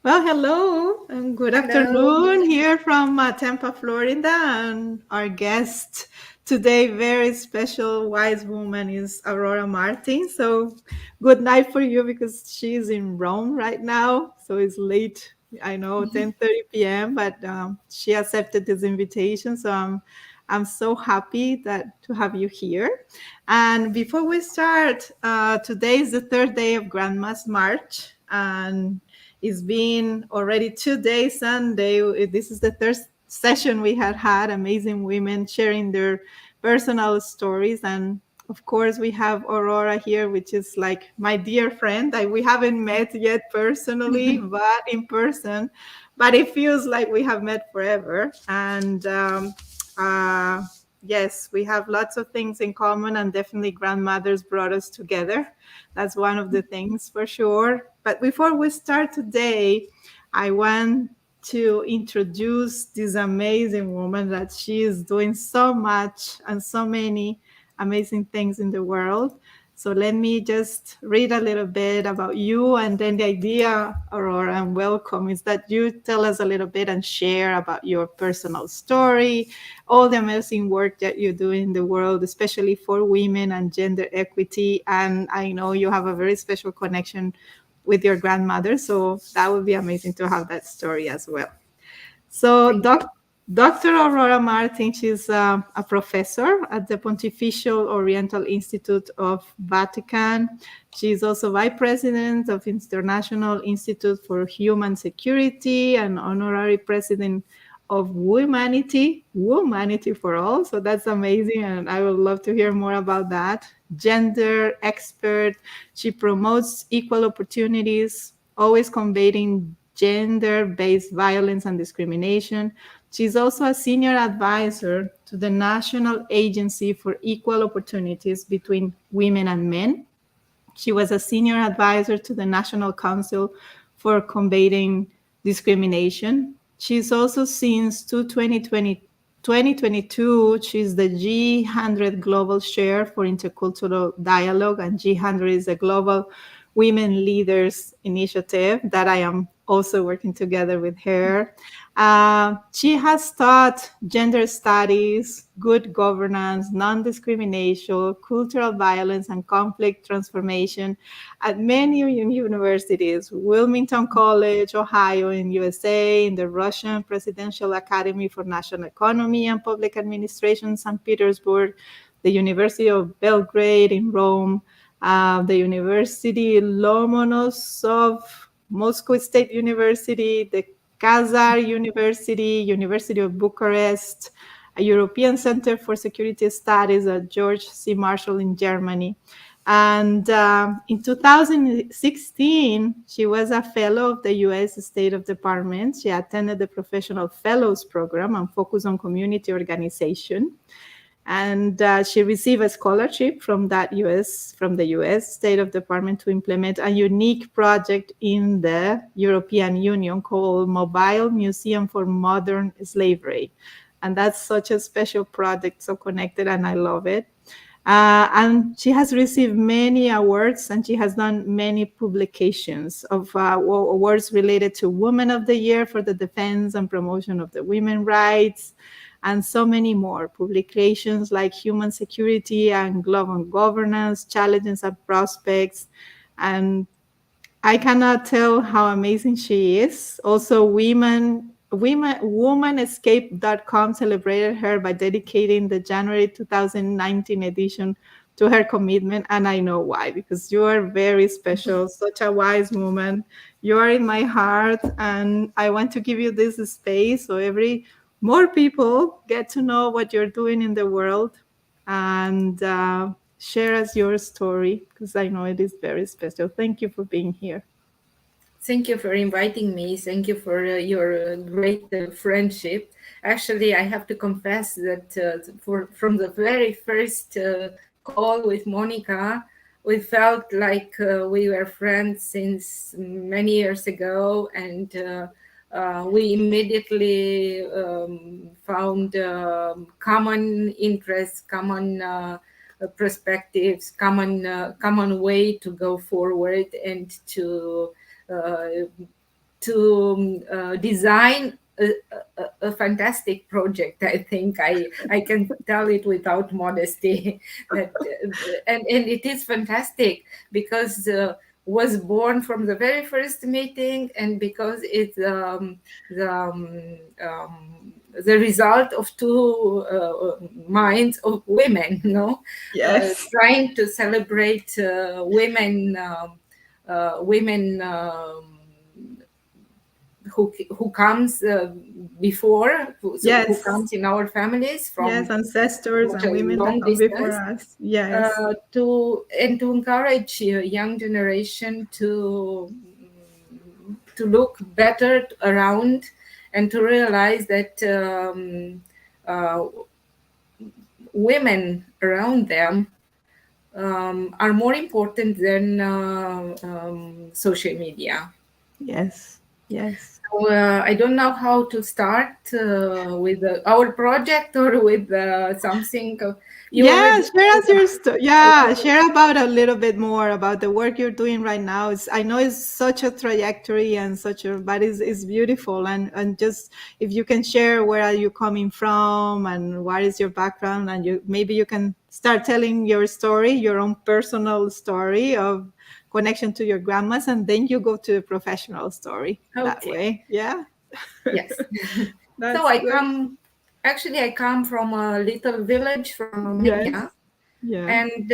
Well, hello and good Hello. afternoon here from Tampa, Florida. And our guest today, very special wise woman, is Aurora Martin. So, good night for you because she's in Rome right now. So it's late. I know 10:30 p.m., but she accepted this invitation. So I'm so happy that to have you here. And before we start, today is the third day of Grandma's March, and it's been already 2 days Sunday. This is the third session we had amazing women sharing their personal stories. And of course, we have Aurora here, which is like my dear friend. We haven't met yet personally, but in person. But it feels like we have met forever. And uh, yes, we have lots of things in common, and definitely grandmothers brought us together. That's one of the things for sure. But before we start today, I want to introduce this amazing woman that she is doing so much and so many amazing things in the world. So let me just read a little bit about you, and then the idea, Aurora, and welcome, is that you tell us a little bit and share about your personal story, all the amazing work that you do in the world, especially for women and gender equity. And I know you have a very special connection with your grandmother, so that would be amazing to have that story as well. So, Thank you. Dr. Aurora Martin, she's a professor at the Pontifical Oriental Institute of Vatican. She's also vice president of International Institute for Human Security and honorary president of Womanity for All. So that's amazing, and I would love to hear more about that. Gender expert. She promotes equal opportunities, always combating gender based violence and discrimination. She's also a senior advisor to the National Agency for Equal Opportunities between Women and Men. She was a senior advisor to the National Council for Combating Discrimination. She's also since 2022, she's the G100 Global Chair for Intercultural Dialogue, and G100 is a global women leaders initiative that I am also working together with her. She has taught gender studies, good governance, non discrimination, cultural violence, and conflict transformation at many universities: Wilmington College, Ohio, in USA, in the Russian Presidential Academy for National Economy and Public Administration, St. Petersburg, the University of Belgrade in Rome, the University Lomonosov, Moscow State University, the Kazar University, University of Bucharest, a European Center for Security Studies at George C. Marshall in Germany. And in 2016, she was a fellow of the US State of Department. She attended the Professional Fellows Program and focused on community organization. And she received a scholarship from the U.S. State of Department to implement a unique project in the European Union called Mobile Museum for Modern Slavery, and that's such a special project, so connected, and I love it. And she has received many awards, and she has done many publications of awards related to Women of the Year for the defense and promotion of the women's rights, and so many more publications like Human Security and Global Governance, Challenges and Prospects. And I cannot tell how amazing she is. Also, womanescape.com celebrated her by dedicating the January 2019 edition to her commitment. And I know why, because you are very special, such a wise woman. You are in my heart, and I want to give you this space so every more people get to know what you're doing in the world. And share us your story, because I know it is very special. Thank you for being here. Thank you for inviting me. Thank you for your great friendship. Actually, I have to confess that from the very first call with Monica, we felt like we were friends since many years ago, and we immediately found common interests, common perspectives, common way to go forward and to uh, to design a fantastic project. I think I can tell it without modesty that and it is fantastic because was born from the very first meeting, and because it's the result of two minds of women, Yes. trying to celebrate women who comes before, who Yes. comes in our families Yes. from Ancestors such and a women that long come before distance, us. Yes. to encourage young generation to look better around, and to realize that uh, women around them are more important than social media. Yes. Yes. So, I don't know how to start with our project, or with something. You Yeah, already share told us your story. Yeah, about. share about a little bit more about the work you're doing right now. I know it's such a trajectory and but it's beautiful. And just if you can share where are you coming from and what is your background, and maybe you can start telling your story, your own personal story of connection to your grandmas, and then you go to the professional story that Okay. way. Yeah, Yes. So that's good. I come from a little village from Yes. Romania, Yeah. and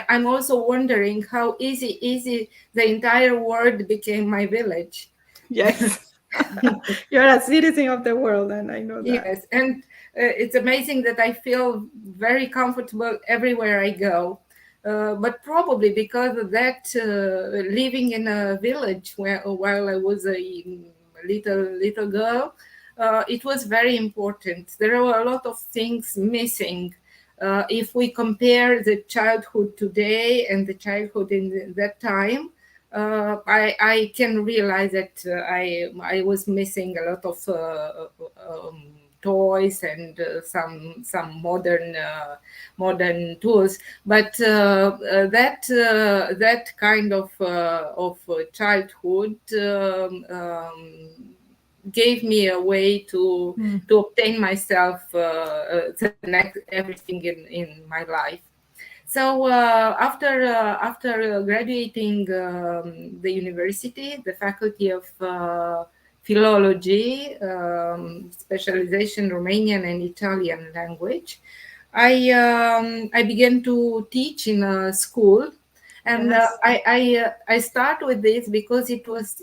I'm also wondering how easy the entire world became my village. Yes. You're a citizen of the world, and I know that. Yes, and it's amazing that I feel very comfortable everywhere I go. But probably because of that, living in a village while I was a little girl, it was very important. There were a lot of things missing. If we compare the childhood today and the childhood in that time, I can realize that I was missing a lot of toys and some modern tools, but that kind of childhood gave me a way Mm. to obtain myself the next everything in my life. So after graduating the university, the faculty of philology, specialization Romanian and Italian language, I began to teach in a school, and Yes. I start with this because it was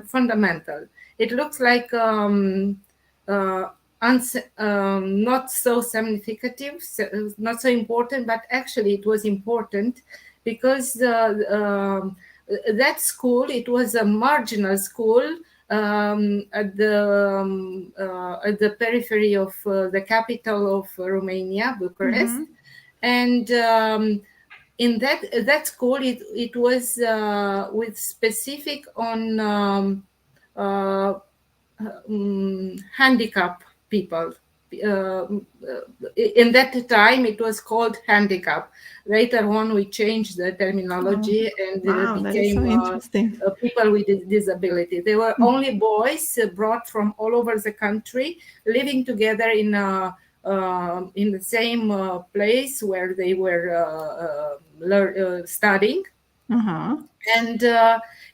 fundamental. It looks like uh, not so significant, not so important, but actually it was important because that school, it was a marginal school at the periphery of the capital of Romania, Bucharest, Mm-hmm. and in that school, it was with specific on uh, handicap people. Uh, in that time, it was called handicap. Later on, we changed the Oh, terminology, and wow, that is so became interesting. people with disability. They were only boys brought from all over the country, living together in the same place where they were studying. Uh-huh. And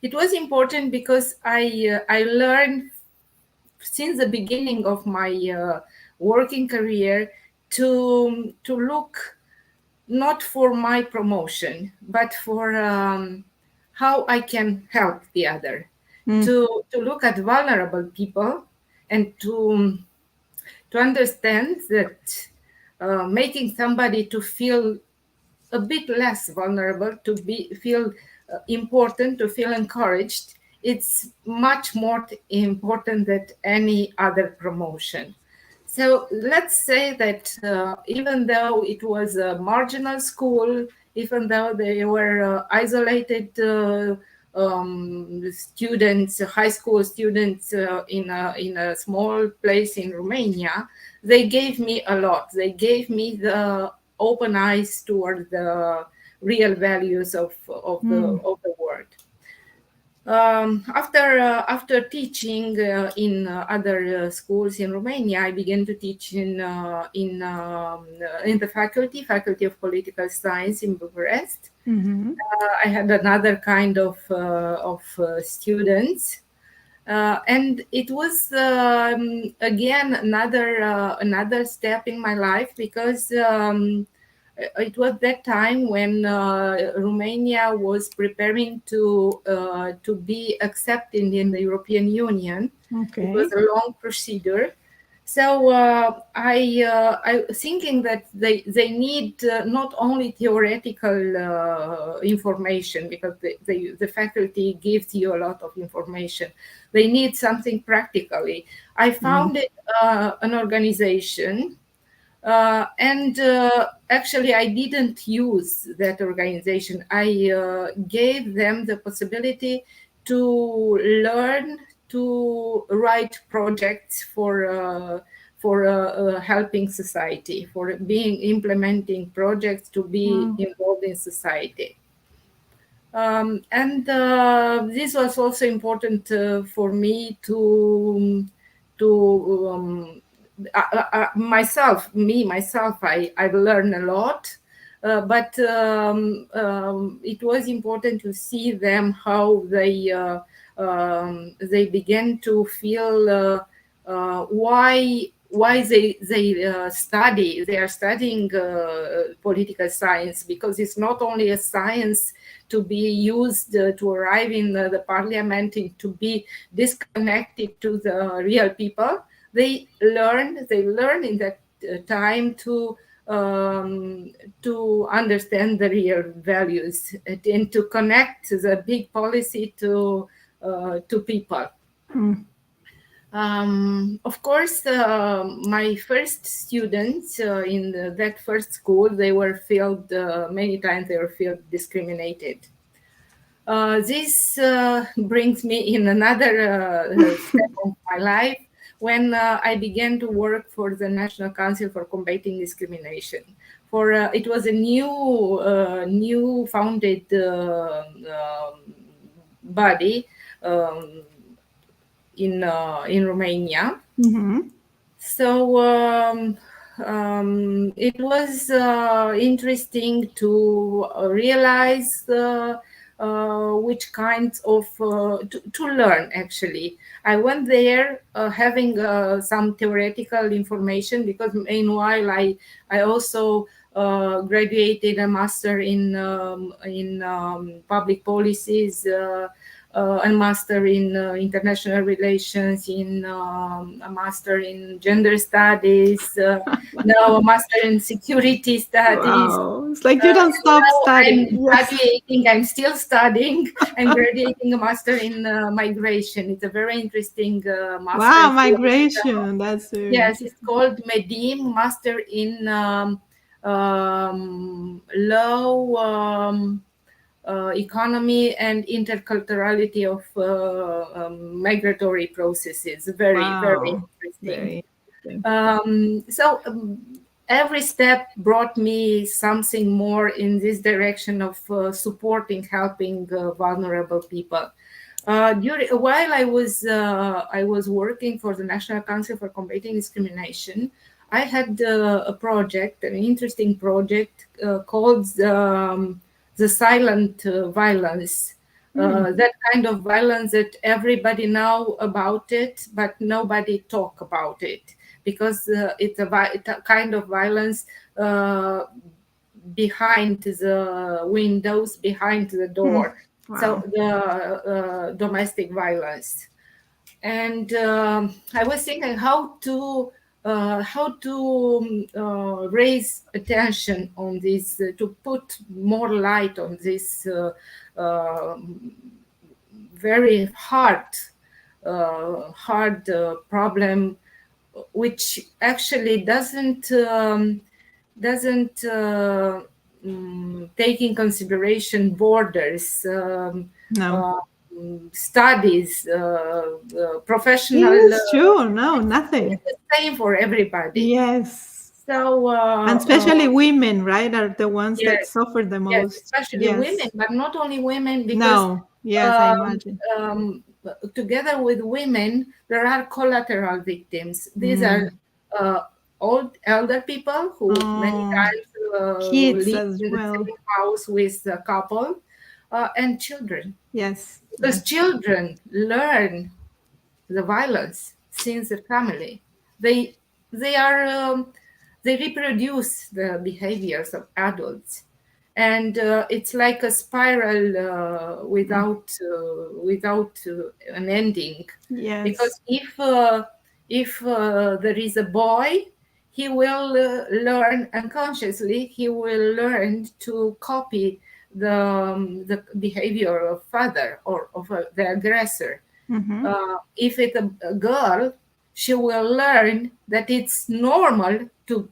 it was important because I learned since the beginning of my working career to look not for my promotion, but for how I can help the other, Mm. to look at vulnerable people, and to understand that making somebody to feel a bit less vulnerable, to be feel important, to feel encouraged, it's much more important than any other promotion. So let's say that even though it was a marginal school, even though they were isolated students, high school students in a small place in Romania, they gave me a lot. They gave me the open eyes toward the real values of the Mm. of the world. After teaching in other schools in Romania, I began to teach in the Faculty of Political Science in Bucharest. Mm-hmm. I had another kind of students, and it was again another step in my life, because it was that time when Romania was preparing to be accepted in the European Union. It was Okay. a long procedure. So I thinking that they need not only theoretical information, because the faculty gives you a lot of information. They need something practically. I Mm. founded an organization, and actually, I didn't use that organization. I gave them the possibility to learn to write projects for helping society, for being implementing projects to be Wow. involved in society. And this was also important for me to myself. I've learned a lot, but it was important to see them how they began to feel why they are studying political science, because it's not only a science to be used to arrive in the parliament, to be disconnected to the real people. They learn in that time to understand the real values, and to connect the big policy to people. Mm. Of course, my first students in that first school, they were felt many times they were felt discriminated. This brings me in another step of my life, when I began to work for the National Council for Combating Discrimination. For it was a new founded body um, in Romania. Mm-hmm. So it was interesting to realize which kinds of to learn. Actually, I went there having some theoretical information, because meanwhile I also graduated a master in public policies. A master in international relations, in a master in gender studies, now a master in security studies. Wow. It's like you don't stop Now I'm studying. Yes. graduating, I'm still studying. I'm graduating a master in migration. It's a very interesting master. Wow, It's migration. That's very yes, it's interesting. called MEDIM, Master in Law, Economy and Interculturality of Migratory Processes. Very, very Wow. interesting. Very interesting. So every step brought me something more in this direction of supporting, helping vulnerable people. While I was working for the National Council for Combating Discrimination, I had a project, an interesting project called the silent violence. Mm. That kind of violence that everybody know about it, but nobody talk about it, because it's a kind of violence uh, behind the windows, behind the Mm. door. So Wow. the domestic violence. And I was thinking how to raise attention on this, to put more light on this uh, very hard problem, which actually doesn't take in consideration borders, No. uh, studies, professional. It is true. No, It's nothing. the same for everybody. Yes. So And especially women, right, are the ones that yes, suffer the yes, most. especially women, Yes. but not only women, because No. Yes, I Um, imagine. Together with women, there are collateral victims. These are Mm. uh, old elder people who many Oh, times kids live as in the well. same house with a couple, and children. Yes, Because yes. children learn the violence since the family. They they are they reproduce the behaviors of adults, and it's like a spiral Mm. without an ending. Yes. Because if there is a boy, he will learn unconsciously. He will learn to copy the behavior of father or of the aggressor. Mm-hmm. If it's a girl, she will learn that it's normal to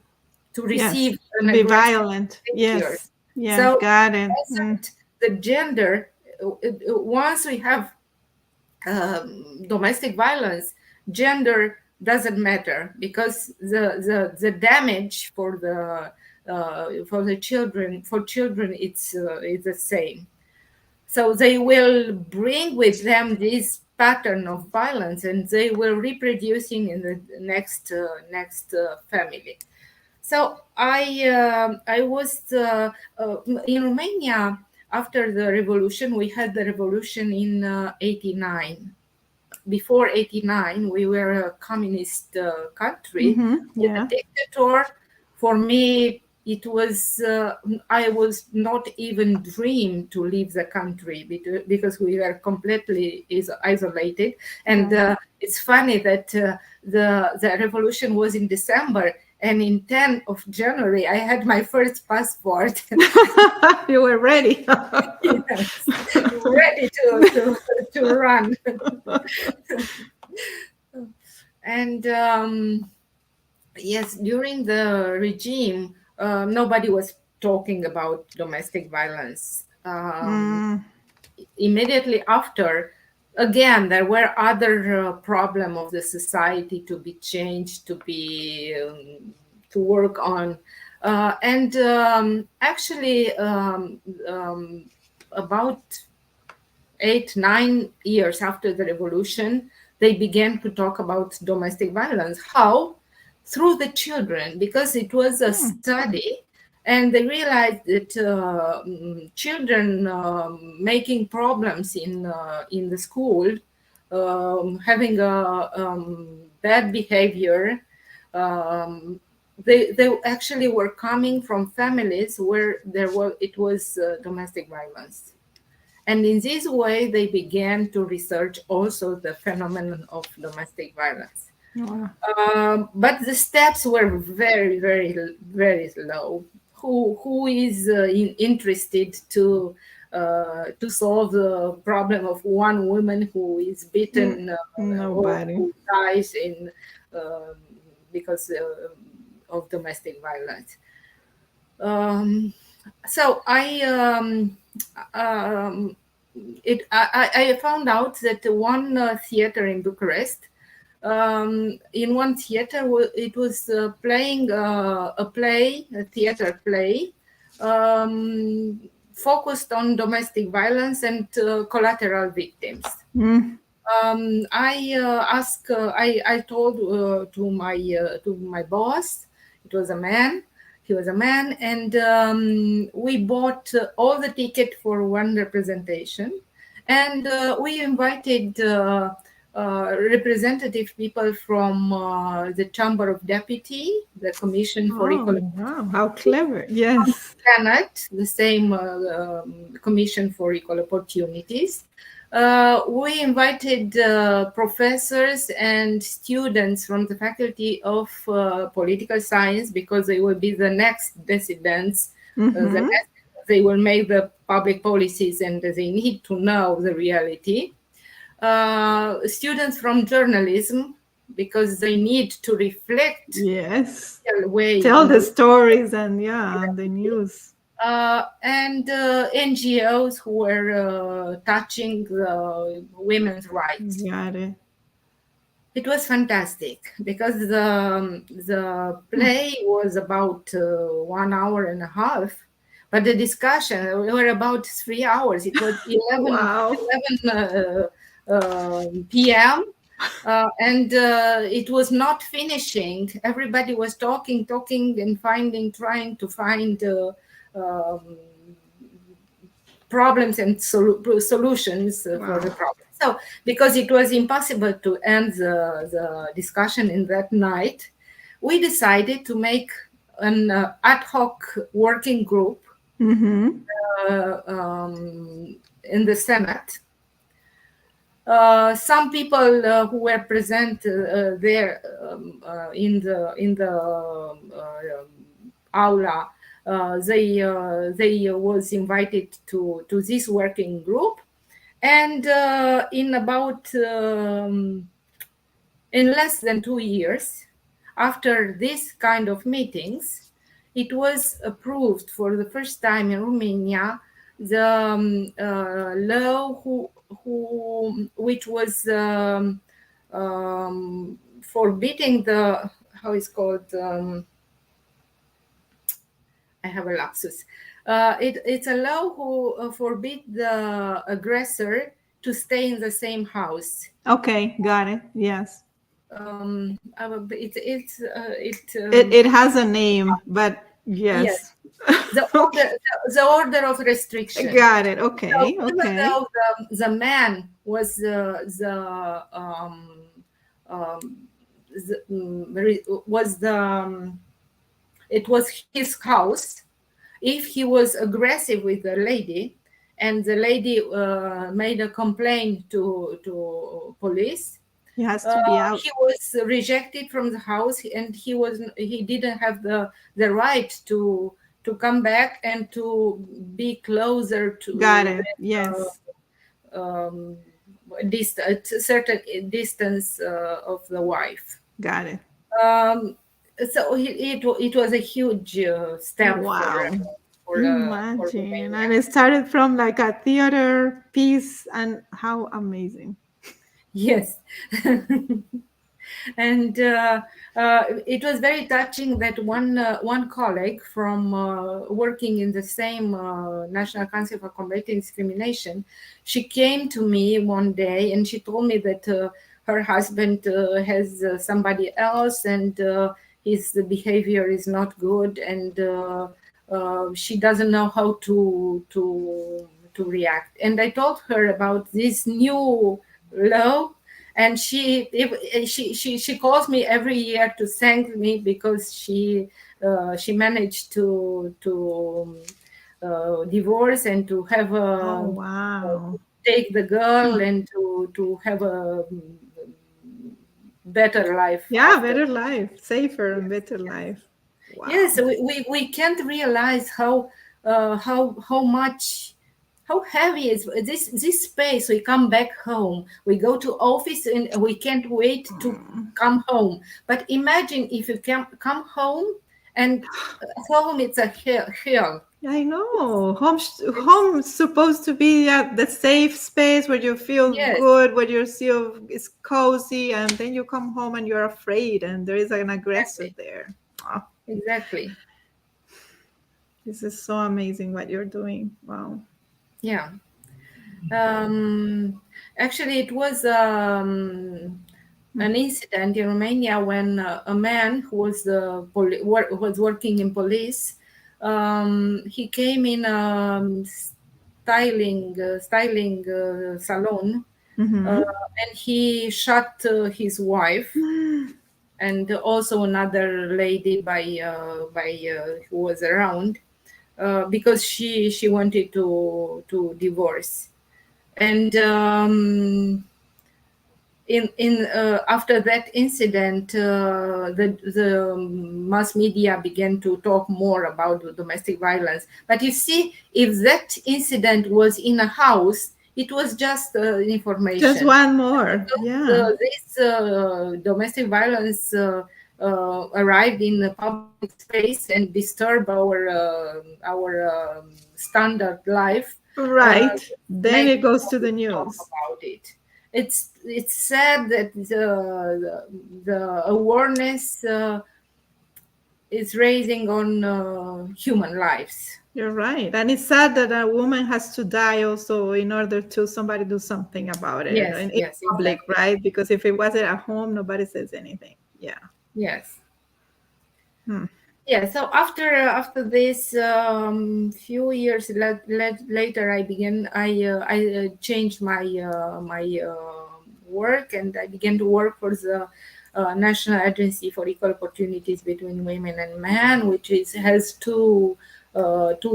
Yes. receive To an be aggressive violent. behavior. Yes. Yes. So Got it. Mm. doesn't the gender once we have domestic violence, gender doesn't matter because the damage for the children for children it's the same. So they will bring with them this pattern of violence, and they will reproducing in the next family. So I was in Romania after the revolution. We had the revolution in 89. Before 89, we were a communist country Mm-hmm. with a Yeah. dictator. For me, it was I was not even dream to leave the country because we were completely isolated. And Right. it's funny that the revolution was in December, and in 10th of January I had my first passport. You were ready. Yes, ready to run. And yes, during the regime, nobody was talking about domestic violence. Mm. Immediately after, again, there were other problem of the society to be changed, to work on, and actually, about 8 9 years after the revolution, they began to talk about domestic violence. How? Through the children, because it was a Mm. study, and they realized that children making problems in the school, having a bad behavior, um, they actually were coming from families where it was domestic violence. And in this way, they began to research also the phenomenon of domestic violence. Wow. But the steps were very, very, very low. Who is interested to solve the problem of one woman who is Mm. beaten or Nobody. who dies in um, because of domestic violence? Um, so um, I found out that one theater in Bucharest, in one theater, it was playing a theater play, focused on domestic violence and collateral victims. Mm. I told to my boss. It was a man. He was a man, and we bought all the ticket for one representation, and we invited representative people from the Chamber of Deputy, the Commission for Equal Oh, wow. How clever. Yes. Planet, the same Commission for Equal Opportunities. We invited professors and students from the Faculty of Political Science because they will be the next dissidents. Mm-hmm. They will make the public policies and they need to know the reality. Students from journalism because they need to reflect Yes. the way Tell in the the stories and yeah, the news. and NGOs who were touching women's rights. Got it. It was fantastic because the Mm. play was about 1 hour and a half. But the discussion were about 3 hours. It was 11, Wow. 11 p.m. And it was not finishing. Everybody was talking, and trying to find um, problems and solutions for the Wow. problem. So, because it was impossible to end the discussion in that night, we decided to make an ad hoc working group Mm-hmm. in the Senate. Some people who were present there in the aula, they was invited to this working group, and in less than 2 years after this kind of meetings, it was approved for the first time in Romania the law which was forbidding the, how is called, I have a lapsus. It's a law who forbid the aggressor to stay in the same house. Okay, got it. Yes. It It has a name, but yes, yes. the Okay. order the order of restriction. Got it. So Okay. even Okay. though the man was was the it was his house, if he was aggressive with the lady and the lady made a complaint to police, He has to be out. he was rejected from the house, and he didn't have the right to come back and to be closer Got to it. Yes. um, a certain distance of the wife. Got it. Um, so it was a huge step Wow. for Imagine. Romania. And it started from like a theater piece, and how amazing. Yes. And it was very touching that one colleague from working in the same National Council for Combating Discrimination, she came to me one day and she told me that her husband has somebody else, and his behavior is not good, and she doesn't know how to react. And I told her about this new law, and she calls me every year to thank me because she managed to divorce and to have Oh, a wow. take the girl and to have a better life Yeah, after. better life, safer and Yes, better yes. life. Yes, Wow. we can't realize how much, how heavy is this space. We come back home, we go to office, and we can't wait to Mm. come home. But imagine if you can come home, and home it's a hill. I know. It's Home's supposed to be the safe space where you feel yes, good, where you feel it's cozy, and then you come home and you're afraid, and there is an aggressor exactly, there. Oh, exactly. this is so amazing what you're doing. Wow. Yeah. Actually, it was an incident in Romania when a man who was was working in police. He came in a styling salon, uh, Mm-hmm. and he shot his wife and also another lady by who was around, because she wanted to divorce. And in after that incident, the mass media began to talk more about the domestic violence. But you see, if that incident was in a house, it was just Just information. one But more. because Yeah. this domestic violence arrived in the public space and disturbed our standard life, Right. Then make it goes to people the talk news. about it. It's sad that the awareness is raising on human lives. You're right. And it's sad that a woman has to die also in order to somebody do something about it Yes, in yes, public, exactly. right? Because if it wasn't at home, nobody says anything. Yeah. Yes. Hmm. Yeah, so after this few years later, I changed my work, and I began to work for the National Agency for Equal Opportunities between Women and Men, which is has two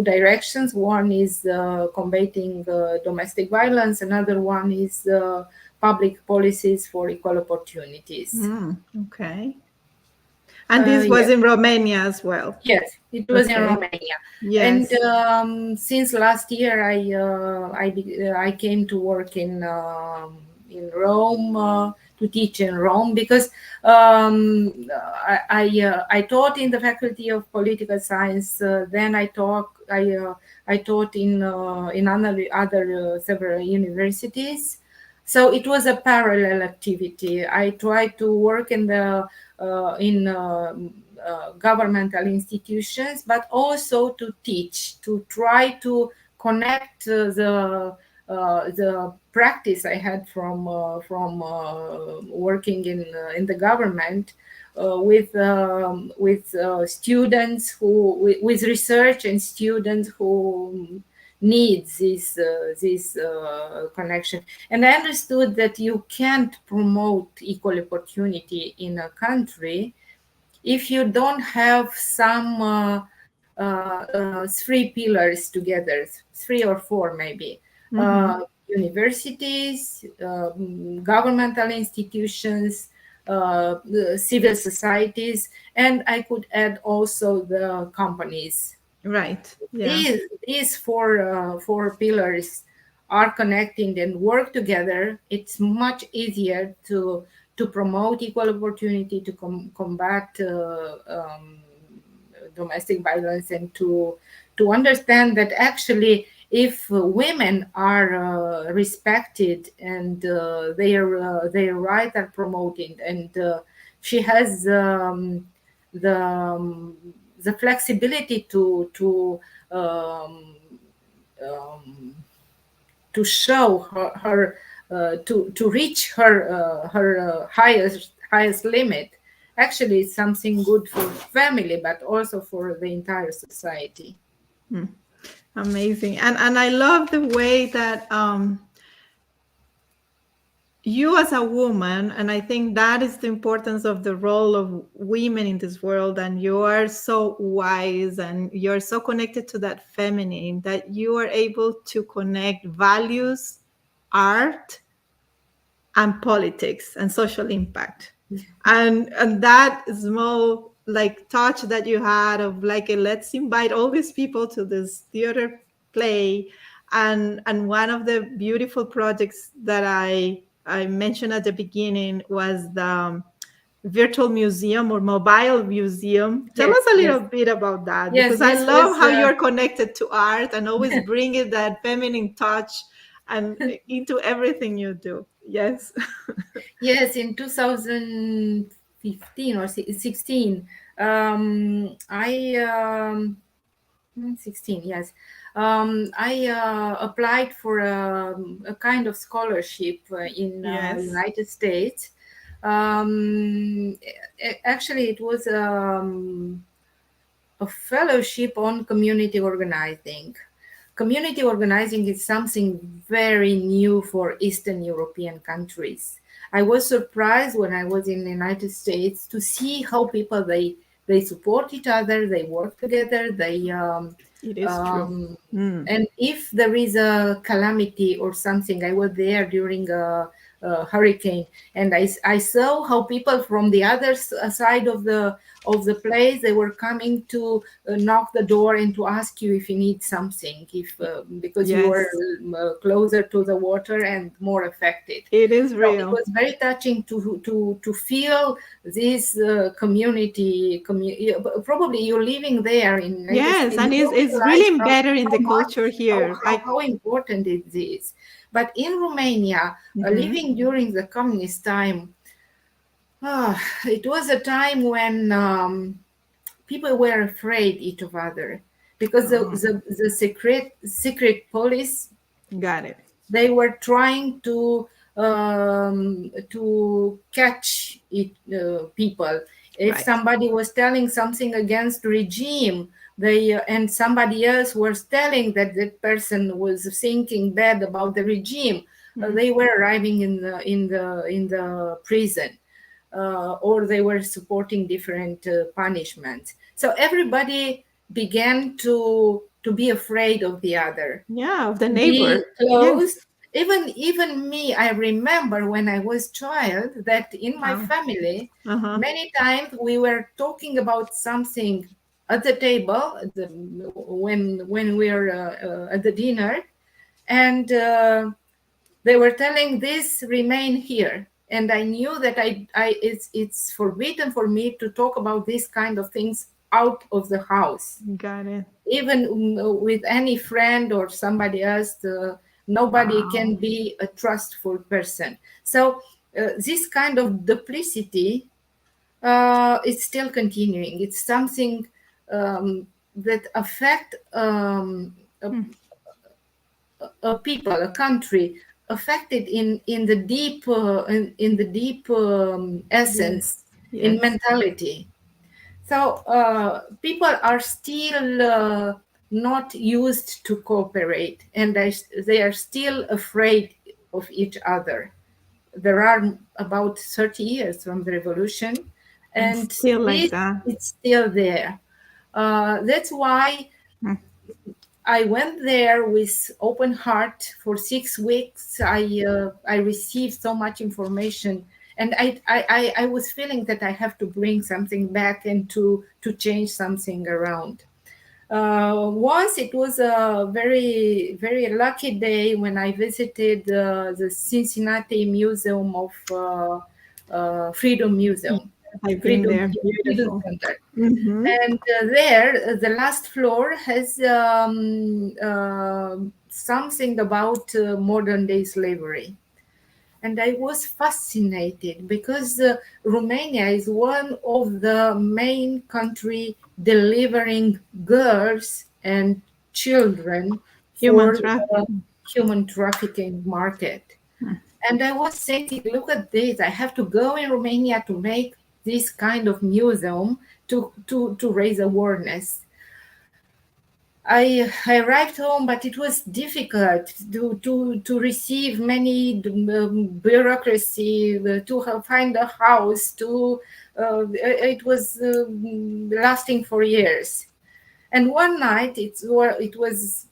directions. One is combating domestic violence. Another one is public policies for equal opportunities. Hmm. Okay. And this was Yes. in Romania as well. Yes, it was in Okay. Romania, and Yes. since last year, I came to work in Rome to teach in Rome because I taught in the Faculty of Political Science. Then I taught in other several universities. So it was a parallel activity. I tried to work in governmental institutions, but also to teach, to try to connect the practice I had from working in the government with students with research and students who needs this connection. And I understood that you can't promote equal opportunity in a country if you don't have some three pillars together, three or four maybe. Mm-hmm. Universities, governmental institutions, civil societies, and I could add also the companies. Right. Yeah. These four pillars are connecting and work together. It's much easier to promote equal opportunity, to combat domestic violence, and to understand that actually if women are respected and their rights are promoted, and she has the the flexibility um, um, to show to reach her highest limit. Actually, it's something good for family, but also for the entire society. Hmm. Amazing. And I love the way that you as a woman, and I think that is the importance of the role of women in this world, and you are so wise and you're so connected to that feminine that you are able to connect values, art, and politics and social impact. And that small like touch that you had of like let's invite all these people to this theater play. And one of the beautiful projects that I mentioned at the beginning was the virtual museum or mobile museum. Tell Yes, us a yes, little bit about that, yes. because I This love was how you're connected to art and always bring it that feminine touch and into everything you do. Yes. yes, in 2015 or 16. I 16, yes. I applied for a kind of scholarship in Yes. United States. Actually, it was a fellowship on community organizing. Community organizing is something very new for Eastern European countries. I was surprised when I was in the United States to see how people they support each other, they work together, they It is true. um, Mm. and if there is a calamity or something, I was there during a hurricane, and I saw how people from the other side of the place they were coming to knock the door and to ask you if you need something, if because you were Yes, closer to the water and more affected. it is So it real. was very touching to feel this community. Probably you're living there in United Yes, States. You and don't it's really realize embedded in how the much culture here. I how important it is. But in Romania, Mhm. living during the communist time, it was a time when people were afraid each of other because Oh, the secret police, got it. they were trying to catch it, people. If Right. somebody was telling something against regime, they and somebody else was telling that that person was thinking bad about the regime, Mm. they were arriving in the prison, or they were supporting different punishments. So everybody began to be afraid of the other, Yeah, of the to neighbor. be Yes. close. Even me, I remember when I was child that in my Wow. family, Uh-huh. many times we were talking about something at the table, when we are at the dinner, and they were telling this remain here, and I knew that it's forbidden for me to talk about these kind of things out of the house, Got it. even with any friend or somebody else. Nobody can Wow. be a trustful person. So this kind of duplicity is still continuing. It's something that affect Hmm. a people, a country, affected in the deep in the deep Yes. essence, in Yes. mentality. So people are still not used to cooperate, and they are still afraid of each other. There are about 30 years from the revolution, And and still like this that. it's still there. That's why Hmm. I went there with open heart for 6 weeks. I received so much information, and I was feeling that I have to bring something back and to change something around. Once it was a very lucky day when I visited the Cincinnati Museum of Freedom Yeah, Museum, I've been Freedom there. Freedom Beautiful. Center. Mm-hmm. And there, the last floor has something about modern day slavery. And I was fascinated because Romania is one of the main country delivering girls and children Human for the trafficking. human trafficking market. Hmm. And I was thinking, look at this. I have to go in Romania to make this kind of museum to raise awareness. I arrived home, but it was difficult to receive many bureaucracy, find a house. It was lasting for years. And one night, it was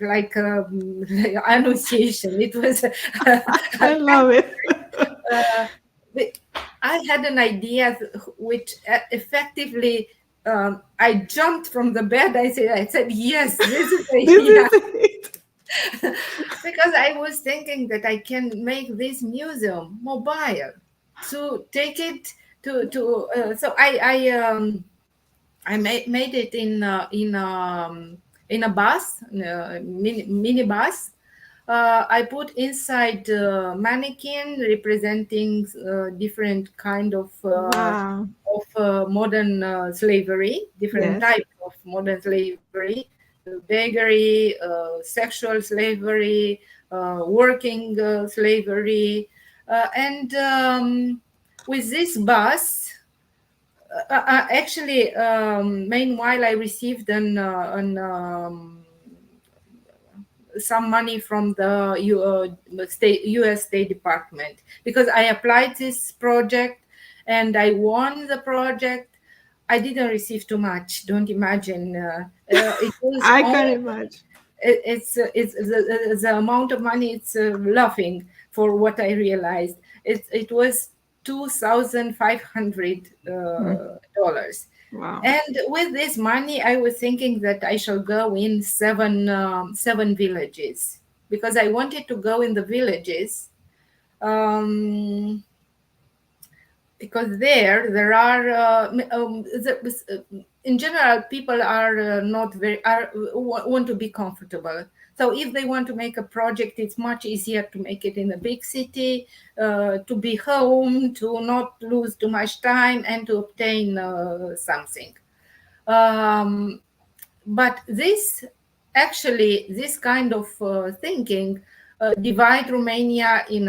like annunciation. It was I love it. uh, I had an idea which effectively, I jumped from the bed. I said, yes, this is the This idea. is it. Because I was thinking that I can make this museum mobile, to take it to. So I made it in a bus, mini bus. I put inside mannequin representing different kind Wow. of modern slavery, different Yes. types of modern slavery, beggary, sexual slavery, working slavery, and with this bus. Actually, meanwhile, I received some money from the U.S. State Department, because I applied this project and I won the project. I didn't receive too much. Don't imagine. It was I can only imagine. it's the amount of money. It's laughing for what I realized. It was $2,500. Hmm. Dollars. Wow. And with this money, I was thinking that I shall go in seven villages, because I wanted to go in the villages, um, because there are in general, people are not very want to be comfortable. So if they want to make a project, it's much easier to make it in a big city, to be home, to not lose too much time, and to obtain something. um, but this kind of thinking divide Romania in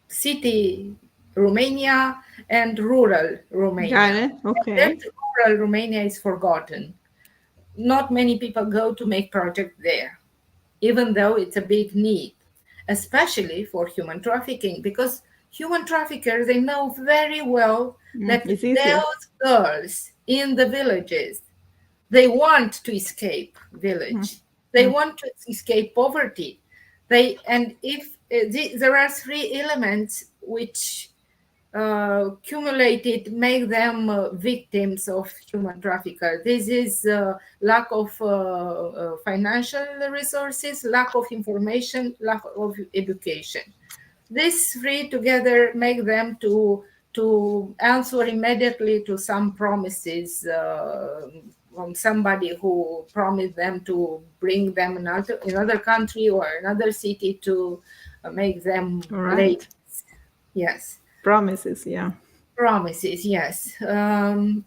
city Romania and rural Got Romania. it. And that Okay. rural Romania is forgotten. Not many people go to make projects there, even though it's a big need, especially for human trafficking, because human traffickers, they know very well that It's easier. those girls in the villages, they want to escape Mm, village. They mm. want to escape poverty. And if there are three elements which accumulated make them victims of human trafficker. This is lack of financial resources, lack of information, lack of education. These three together make them to answer immediately to some promises from somebody who promised them to bring them another country or another city to make them All late. right. Yes, Promises. Yeah. promises. Yes, and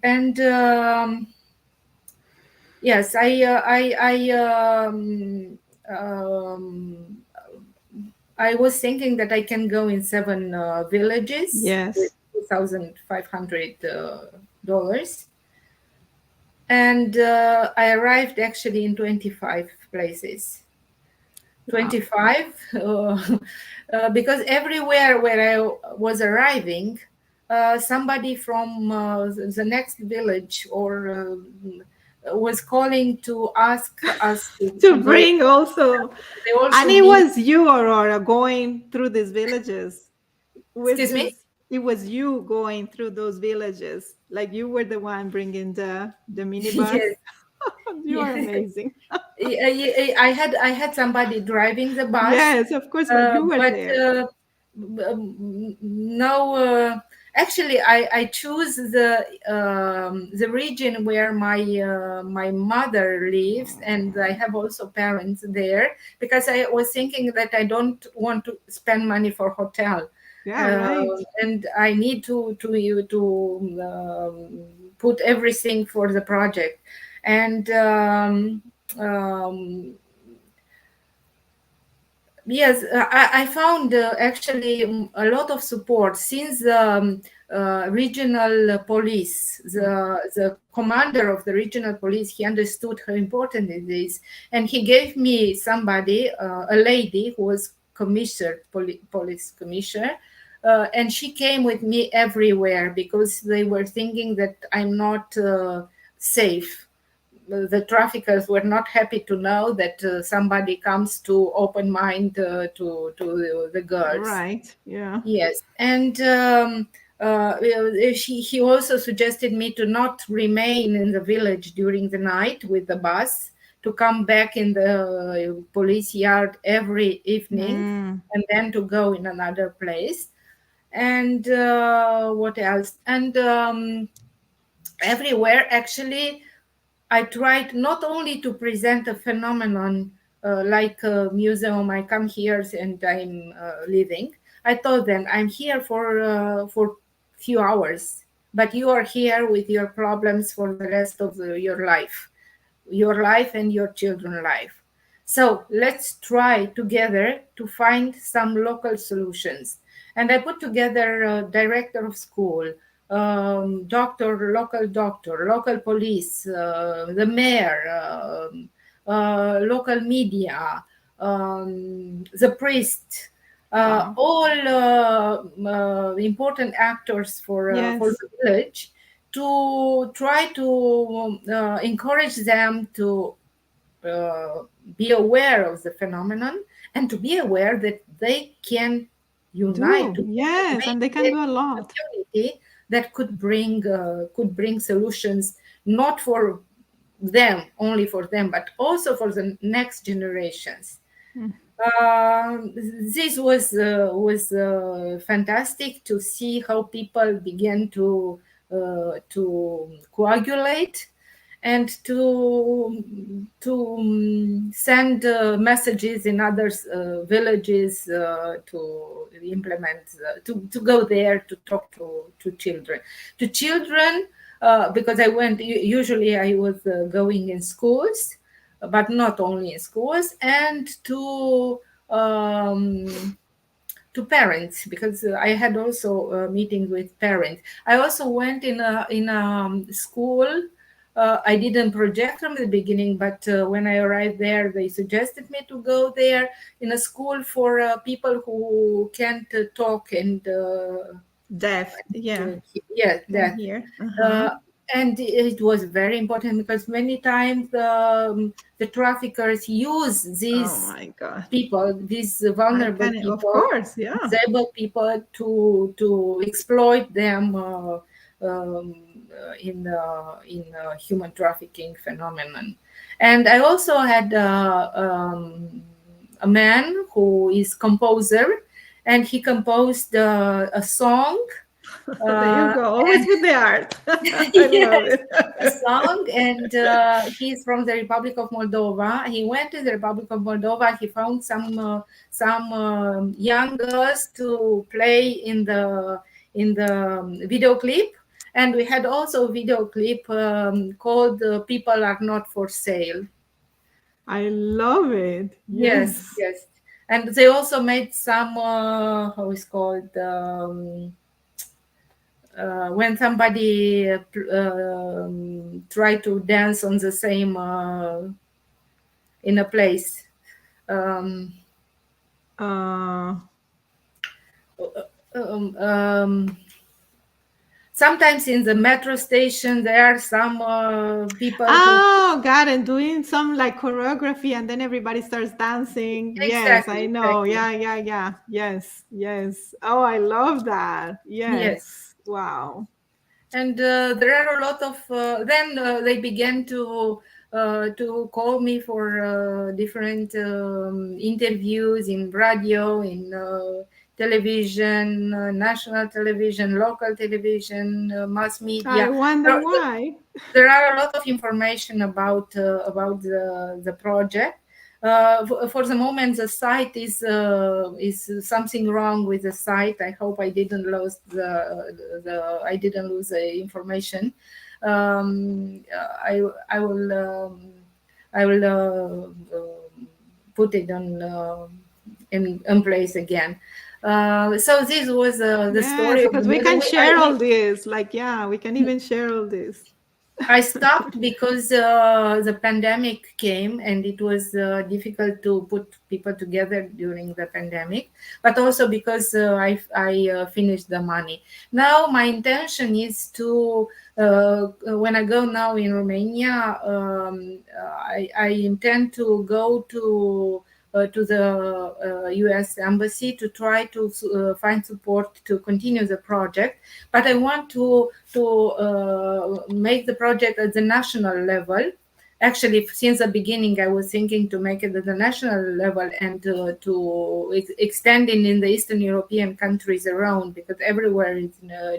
yes, I was thinking that I can go in 7 villages with Yes. $2,500, and I arrived actually in 25 places. Wow. 25, because everywhere where I was arriving, somebody from the next village or was calling to ask us To to go. bring also, They and also it need, was you, Aurora, going through these villages. excuse me? It was you going through those villages. Like you were the one bringing the minibus. Yes, You are yes. amazing. I had somebody driving the bus, Yes, of course, but you were but there. no. Actually, I choose the region where my mother lives, and I have also parents there because I was thinking that I don't want to spend money for hotel, Yeah, right. and I need to put everything for the project, and um, yes, I found actually a lot of support since the regional police, the commander of the regional police, he understood how important it is, and he gave me somebody, a lady who was commissioner, police commissioner, and she came with me everywhere because they were thinking that I'm not safe. The traffickers were not happy to know that somebody comes to open mind to the girls. Right. Yeah. Yes, and he also suggested me to not remain in the village during the night with the bus, to come back in the police yard every evening, Mm. and then to go in another place. And what else? And everywhere, actually, I tried not only to present a phenomenon like a museum. I come here and I'm living. I told them I'm here for few hours, but you are here with your problems for the rest of your life and your children's life. So let's try together to find some local solutions. And I put together a director of school, doctor, local police, the mayor, local media, the priest, Wow. all important actors for Yes. the village, to try to encourage them to uh, be aware of the phenomenon and to be aware that they can unite Do. together, Yes, and they can make do a a lot. community that could bring solutions, not for them, only for them, but also for the next generations. Mm. This was fantastic to see how people began to coagulate and to send messages in other villages to implement to go there to talk to children. To children, because I went. Usually, I was going in schools, but not only in schools, and um, to parents, because I had also meetings with parents. I also went in a school. I didn't project from the beginning, but when I arrived there, they suggested me to go there in a school for people who can't talk and Deaf. Yeah. yeah, Can that. hear. Uh-huh. Uh, and it was very important because many times the traffickers use Oh these my God. people, these I vulnerable can, of people, course. Yeah. disabled people, to exploit them in human trafficking phenomenon. And I also had a man who is composer, and he composed a song. There you go. Always And with the art. I love yes, it. a song. And he's from the Republic of Moldova. He went to the Republic of Moldova. He found some young girls to play in the video clip. And we had also a video clip called "People Are Not for Sale." I love it. Yes, Yes. yes. And they also made some how is called when somebody try to dance on the same in a place. Um, Uh, um, um, Sometimes in the metro station there are some people who oh, God. And doing some like choreography and then everybody starts dancing. Yes, I exactly, know. exactly. Yeah, yeah, yeah. Yes, yes. Oh, I love that. Yes. Yes. Wow. And there are a lot of then they began to call me for different interviews in radio, in television, national television, local television, mass I media. wonder there, why. there are a lot of information about the project. For the moment, the site is something wrong with the site. I hope I didn't lose the information. I will put it on in place again. So this was the Yes, story of the because we movie. can share all this. Like, yeah, we can even share all this. I stopped because the pandemic came, and it was difficult to put people together during the pandemic, but also because I finished the money. Now my intention is to when I go now in Romania, I intend to go to the U.S. embassy to try to find support to continue the project. But I want to make the project at the national level. Actually, since the beginning, I was thinking to make it at the national level and to extend it in the Eastern European countries around, because everywhere is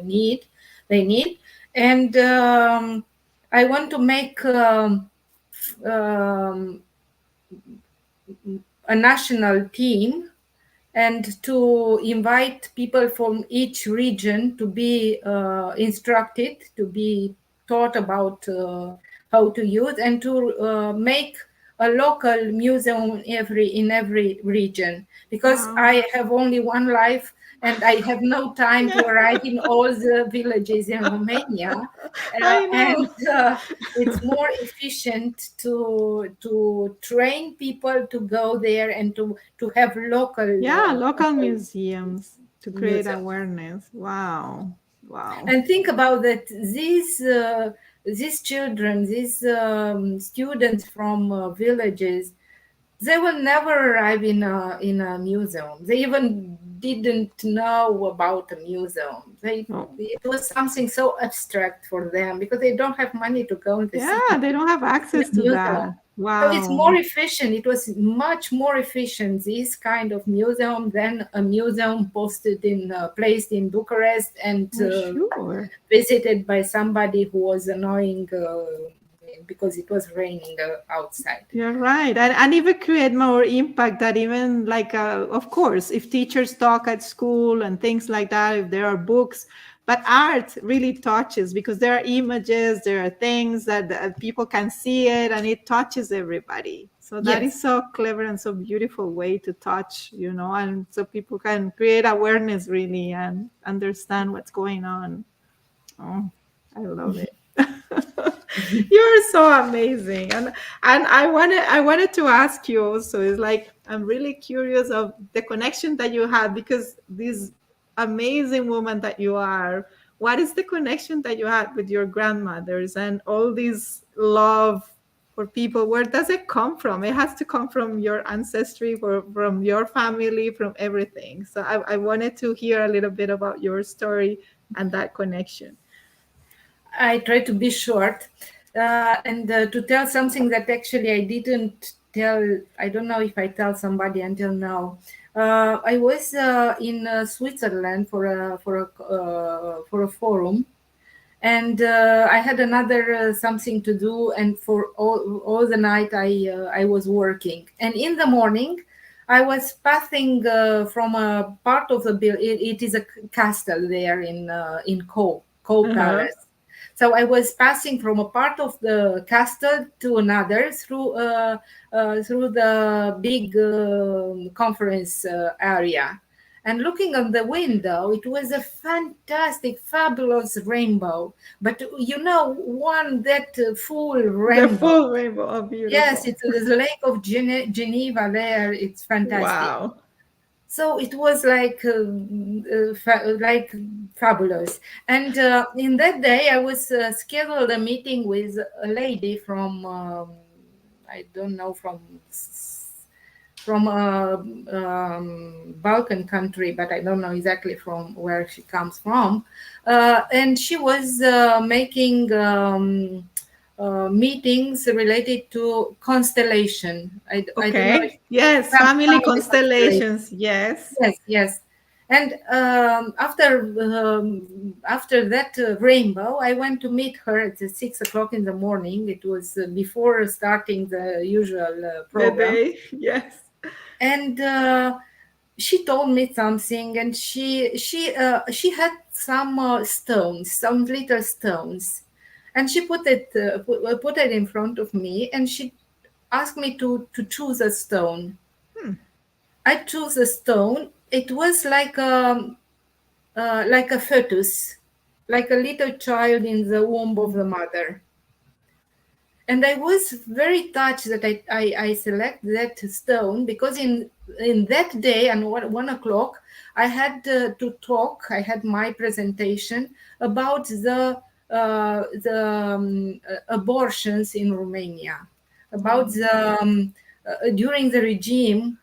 need they need. And I want to make um, a national team, and to invite people from each region to be instructed, to be taught about how to use, and to make a local museum in every region, because Wow. I have only one life and I have no time to arrive in all the villages in Romania. I know. And it's more efficient to train people to go there and to have Yeah, local local museums to create museum. awareness. Wow. Wow. And think about that, these children, these students from villages, they will never arrive in a museum. They even didn't know about a museum. Oh, It was something so abstract for them because they don't have money to go in the yeah, city they don't have in a access to museum. that. So it's more Wow. efficient. It was much more efficient, this kind of museum, than a museum posted placed in Bucharest and For sure. visited by somebody who was annoying because it was raining outside. You're right. And even create more impact that even of course, if teachers talk at school and things like that, if there are books, but art really touches, because there are images, there are things that people can see it, and it touches everybody. So that Yes. is so clever and so beautiful way to touch, and so people can create awareness really and understand what's going on. Oh, I love it. You're so amazing. And I wanted to ask you also, is like, I'm really curious of the connection that you had, because this amazing woman that you are, what is the connection that you had with your grandmothers and all this love for people? Where does it come from? It has to come from your ancestry, from your family, from everything. So I wanted to hear a little bit about your story and that connection. I try to be short, and to tell something that actually I didn't tell. I don't know if I tell somebody until now. I was in Switzerland for a forum, and I had another something to do, and for all the night I was working, and in the morning I was passing from a part of the building. It is a castle there in Co Uh-huh. Palace. So I was passing from a part of the castle to another through the big conference area. And looking on the window, it was a fantastic, fabulous rainbow. But one that full The rainbow. full rainbow. Oh, Yes, beautiful. it's the Lake of Geneva there. It's fantastic. Wow. So it was like fabulous. And in that day, I was scheduled a meeting with a lady from I don't know, from a Balkan country, but I don't know exactly from where she comes from. And she was making meetings related to constellation. I don't know if Okay. Yes, family family constellation. constellations. Yes. Yes, yes. And after that rainbow, I went to meet her at 6 o'clock in the morning. It was before starting the usual The program, day. Yes. and she told me something, and she had some stones, some little stones, and she put it in front of me, and she asked me to choose a stone. Hmm. I chose a stone. It was like a fetus, like a little child in the womb of the mother. And I was very touched that I select that stone, because in that day and 1 o'clock I had to talk. I had my presentation about the abortions in Romania, about Oh, during the regime.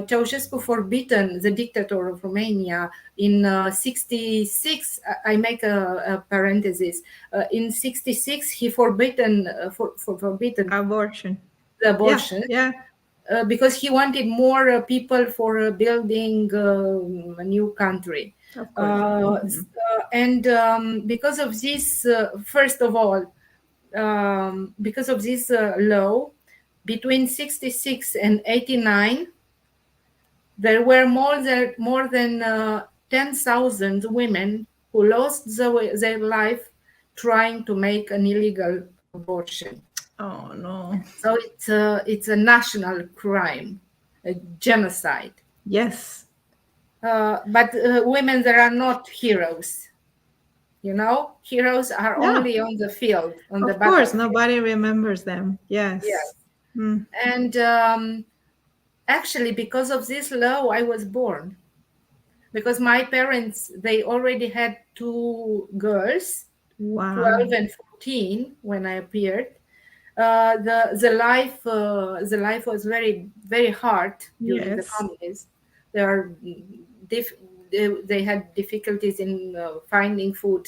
Ceausescu forbidden, the dictator of Romania, in 66. I make a parenthesis. In 66, he forbidden abortion. the Yeah. abortion, Yeah. because he wanted more people for building a new country. Of course. Hmm. And because of this, first of all, because of this law, between 66 and 89, there were more than 10,000 women who lost their life trying to make an illegal abortion. Oh no. So it's a national crime, a genocide. Yes. But women, there are not heroes. Heroes are Yeah. only on the field, on the Of course. battlefield. Nobody remembers them. Yes. Yes. Mm. And actually, because of this law, I was born. Because my parents, they already had two girls, 12 Wow. and 14, when I appeared. The life was very, very hard during the Yes. communism. There are they had difficulties in finding food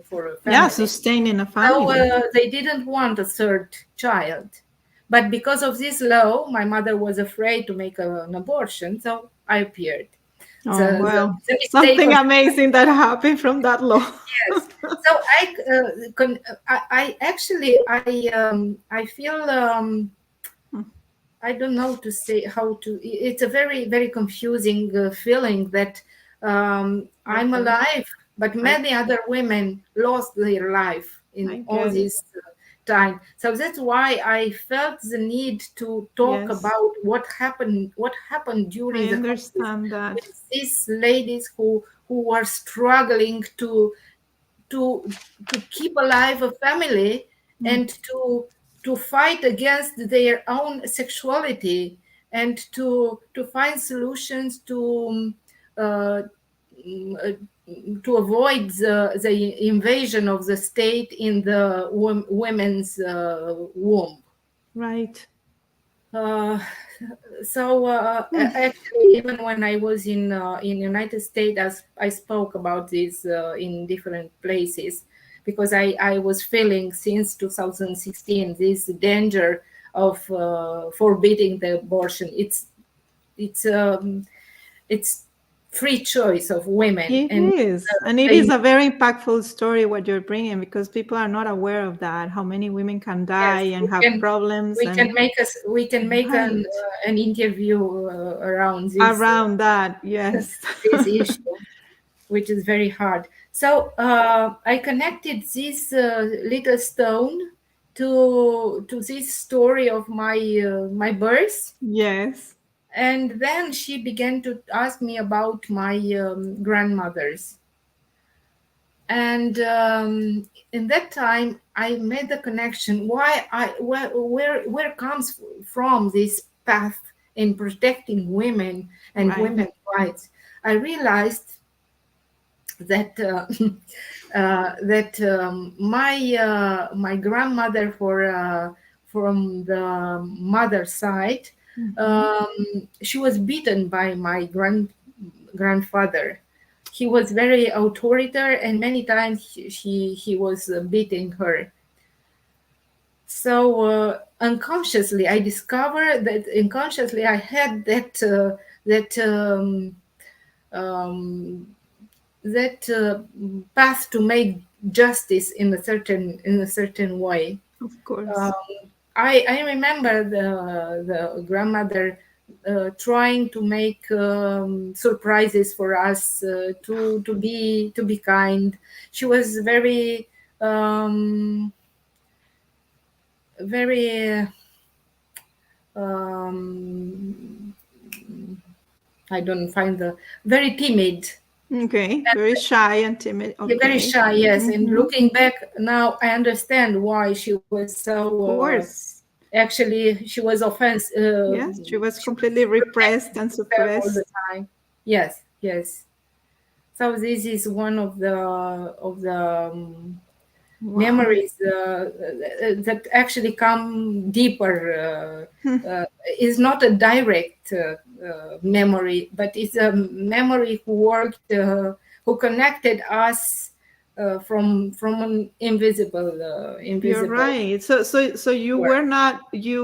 for a Yeah. family. Sustaining a So family. they didn't want a third child. But because of this law, my mother was afraid to make an abortion, so I appeared. Oh, The, the, well. the mistake Something of amazing that happened from that law. Yes. So I actually I feel I don't know to say how to. It's a very, very confusing feeling that I'm Okay. alive. but I many other women lost their life in I all get it. this time. So that's why I felt the need to talk Yes, about what happened I during the conflict understand that. with these ladies who were struggling to to keep alive a family, Mm, and to fight against their own sexuality, and to find solutions uh, mm, uh, to avoid the invasion of the state in the women's womb. right. Uh, so Mm, actually, even when I was in United States, as I spoke about this in different places, because I was feeling since 2016 this danger of forbidding the abortion. It's free choice of women, it and is. And it is they a very impactful story what you're bringing because people are not aware of that, how many women can die yes, and have problems and we can make right an interview around around that. Yes. this issue, which is very hard. So I connected this little stone to this story of my birth, Yes. and then she began to ask me about my grandmothers. And in that time, I made the connection why where comes from this path in protecting women and Right. women's rights. I realized that my grandmother from the mother side, Hmm. she was beaten by my grandfather. He was very authoritarian, and many times he was beating her. So unconsciously, I discovered that unconsciously I had that um, that path to make justice in a certain way. Of course. Um, I remember the grandmother trying to make surprises for us, to be kind. She was very um, I don't find the very timid. Okay. Very shy and timid. Yeah, very Okay. shy, yes. And Hmm. looking back now, I understand why she was Of so. course. Actually, she was offense. Yes. She was She completely was repressed protecting and herself all the suppressed. time. Yes, yes. So this is one of the Wow. memories that actually come deeper. Is not a direct memory, but it's a memory who connected us from an You're invisible right. So world. you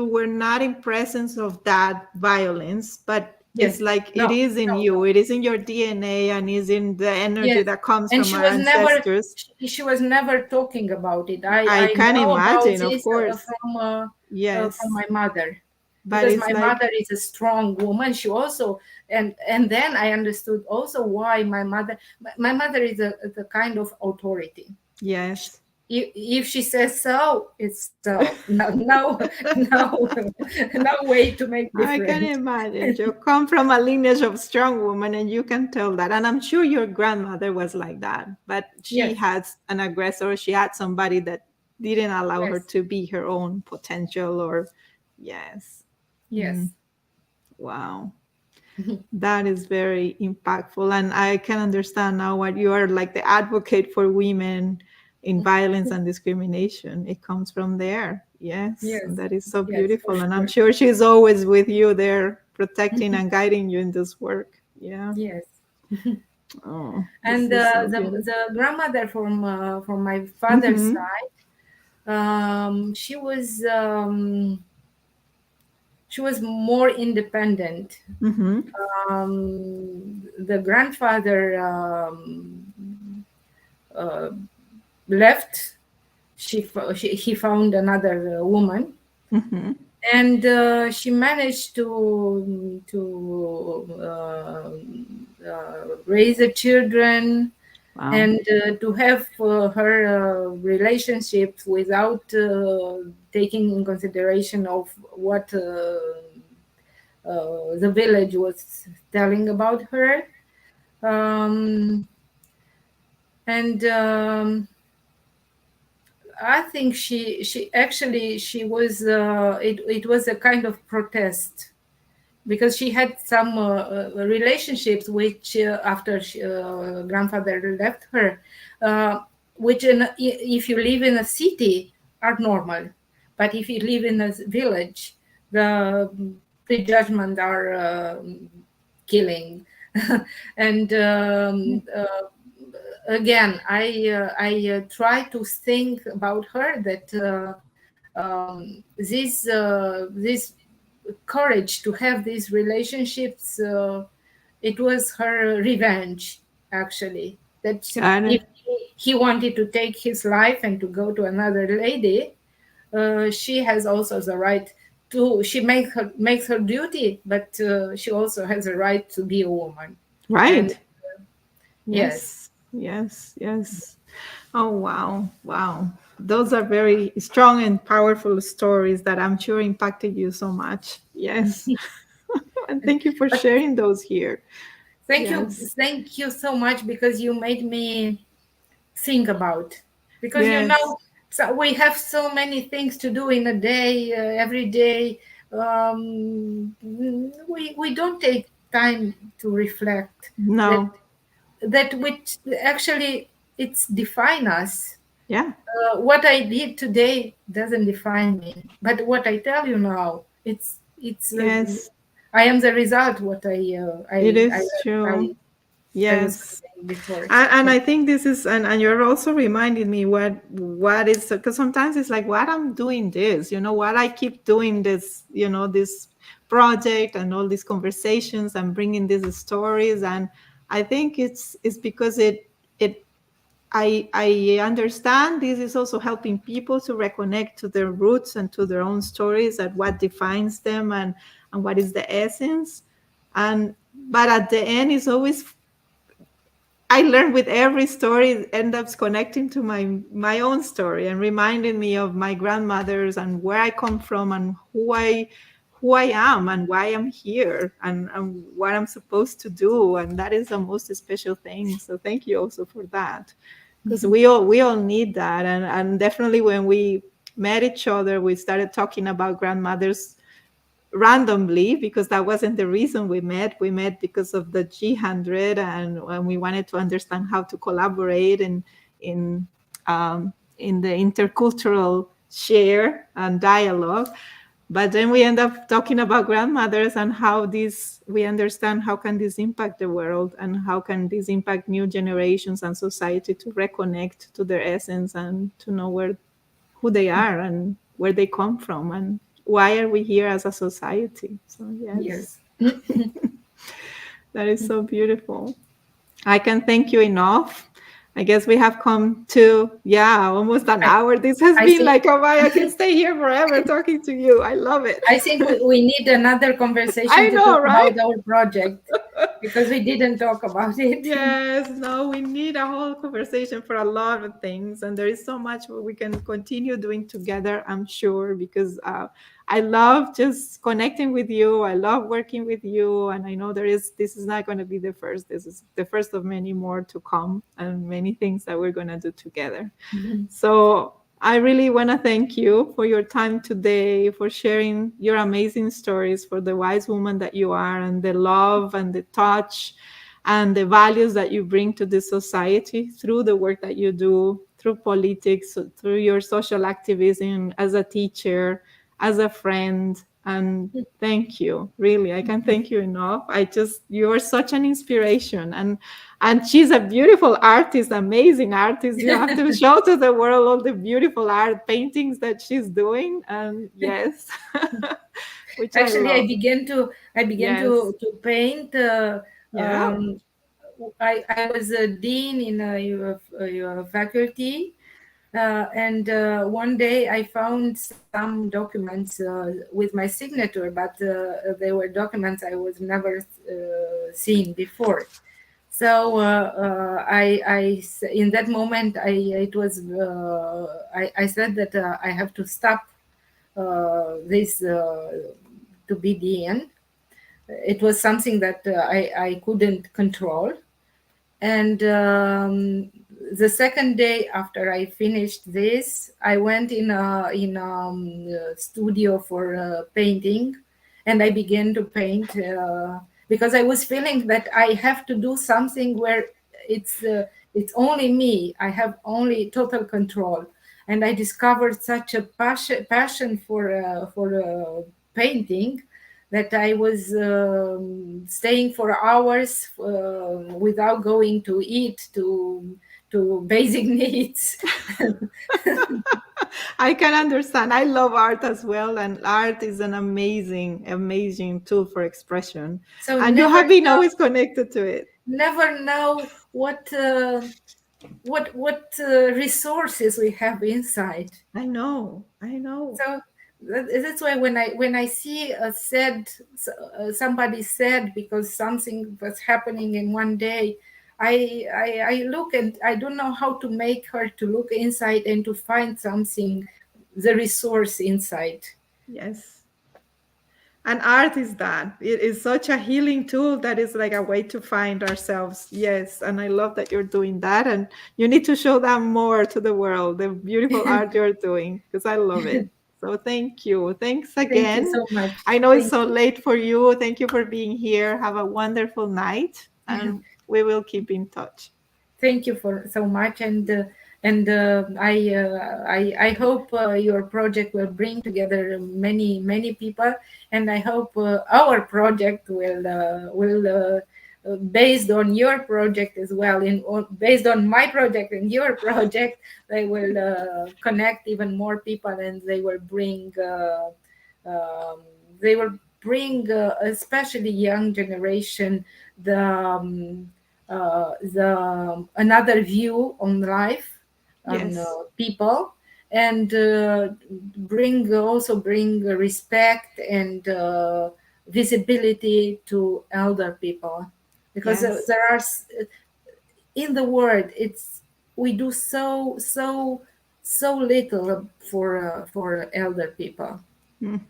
were not in presence of that violence, but it's Yes. like it No. is in No. you. It is in your DNA and is in the energy Yes. that comes And from our ancestors. she was never talking about it. I I can know about imagine, of this course. from Yes. my mother, But because it's my like mother is a strong woman. She also, and then I understood also why my mother is the kind of authority. yes. If she says so, it's so. No, no, no, no way to make I can different. imagine. You come from a lineage of strong women, and you can tell that. And I'm sure your grandmother was like that, but she Yes, had an aggressor. She had somebody that didn't allow her yes, to be her own potential. Or, yes. Mm, yes. wow. That is very impactful. And I can understand now what you are like the advocate for women in violence and discrimination. It comes from there. Yes. And Yes, that is so yes, for beautiful. And I'm sure. sure she's always with you there, protecting and guiding you in this work. Yeah. Yes. Oh, this And is so beautiful. the grandmother from my father's Mm-hmm. side, she was more independent. Mm-hmm. The grandfather uh, left. He found another woman, Mm-hmm. and she managed to raise the children. Wow. and to have her relationships without taking in consideration of what the village was telling about her. um, and I think she actually she was it was a kind of protest, because she had some relationships which after grandfather left her, uh, which if you live in a city are normal, but if you live in a village, the prejudgment are killing. And again, I try to think about her that this courage to have these relationships, it was her revenge, actually. That if And he wanted to take his life and to go to another lady, she has also the right to. She makes her duty, but she also has a right to be a woman. And right. yes. Yes. Yes. Yes. Oh, wow. Wow. Those are very strong and powerful stories that I'm sure impacted you so much. Yes. And thank you for But sharing those here. Yes. thank you so much, because you made me think about, because Yes. so we have so many things to do in a day, every day. We don't take time to reflect that No. which actually it's define us. Yeah. What I did today doesn't define me, but what I tell you now, it's Yes. I am the result what It is true. I was Yes. saying before. And Yeah. I think this is, and you're also reminding me what is, because sometimes it's like, what I'm doing this, what I keep doing this, this project and all these conversations and bringing these stories. And I think it's because it I understand this is also helping people to reconnect to their roots and to their own stories and what defines them, and what is the essence. And but at the end, it's always, I learned with every story, it ends up connecting to my own story and reminding me of my grandmothers and where I come from and who I am and why I'm here, and what I'm supposed to do. And that is the most special thing. So thank you also for that. Because we all need that. And definitely when we met each other, we started talking about grandmothers randomly, because that wasn't the reason we met. We met because of the G100, and when we wanted to understand how to collaborate in in the intercultural share and dialogue. But then we end up talking about grandmothers and how this we understand how can this impact the world, and how can this impact new generations and society to reconnect to their essence and to know who they are and where they come from, and why are we here as a society. So yes, Yes. that is so beautiful. I can thank you enough. I guess we have come to, yeah, almost an I, hour. This has I been think like, oh my, I can stay here forever talking to you. I love it. I think we need another conversation I to talk know, right? about our project, because we didn't talk about it. Yes, no, we need a whole conversation for a lot of things, and there is so much we can continue doing together, I'm sure, because I love just connecting with you. I love working with you, and I know this is not going to be the first. This is the first of many more to come, and many things that we're going to do together. Mhm. So I really want to thank you for your time today, for sharing your amazing stories, for the wise woman that you are, and the love and the touch and the values that you bring to this society through the work that you do, through politics, through your social activism, as a teacher, as a friend. And thank you. Really, I can't thank you enough. You are such an inspiration. And she's a beautiful artist, amazing artist. You have to show to the world all the beautiful art paintings that she's doing. And yes, which I Actually, love. I began Yes. to paint. Yeah. Um, I was a dean in your faculty, and one day I found some documents with my signature, but they were documents I was never seen before. So in that moment, I said that I have to stop this to be the end. It was something that I couldn't control. And the second day after I finished this, I went in a studio for painting, and I began to paint because I was feeling that I have to do something where it's only me. I have only total control, and I discovered such a passion for painting that I was staying for hours without going to eat to basic needs. I can understand. I love art as well, and art is an amazing, amazing tool for expression. So And you have been always connected to it. never know what resources we have inside. I know. I know. So that's why when I see somebody said because something was happening in one day, I look and I don't know how to make her to look inside and to find something, the resource inside. Yes. And art is that. It is such a healing tool that is like a way to find ourselves. Yes. And I love that you're doing that. And you need to show that more to the world, the beautiful art you're doing, because I love it. So thank you. Thanks Thank you again. so much. I know it's Thank so you. late for you. Thank you for being here. Have a wonderful night. And we will keep in touch. Thank you for so much, and I hope your project will bring together many people, and I hope our project will based on your project as well, based on my project and your project, they will connect even more people, and um, they will bring especially young generation the another view on life, on Yes. people, and bring respect and visibility to elder people, because Yes. there are in the world it's we do so little for elder people. Mm.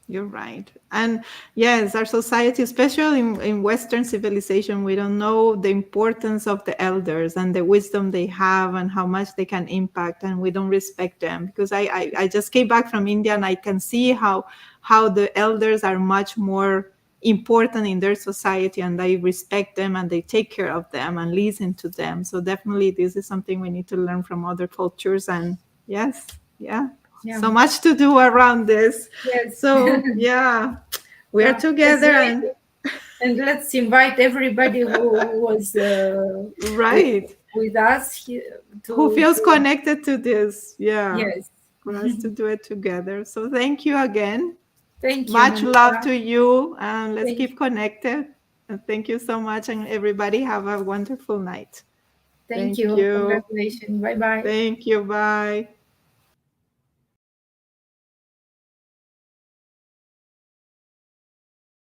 You're right. And yes, our society, especially in Western civilization, we don't know the importance of the elders and the wisdom they have and how much they can impact, and we don't respect them. Because I just came back from India and I can see how the elders are much more important in their society, and they respect them and they take care of them and listen to them. So definitely this is something we need to learn from other cultures. And yes, yeah, Yeah. so much to do around this. Yes. So yeah, we are So it's together. great. And And let's invite everybody who was with, right, with us here who feels to connected to this, yeah, yes. for us to do it together. So thank you again. Thank you, Much love Melissa. to you, and let's Thank, keep connected. And thank you so much, and everybody have a wonderful night. thank Thank you. you. Congratulations. Bye bye. Thank you. Bye.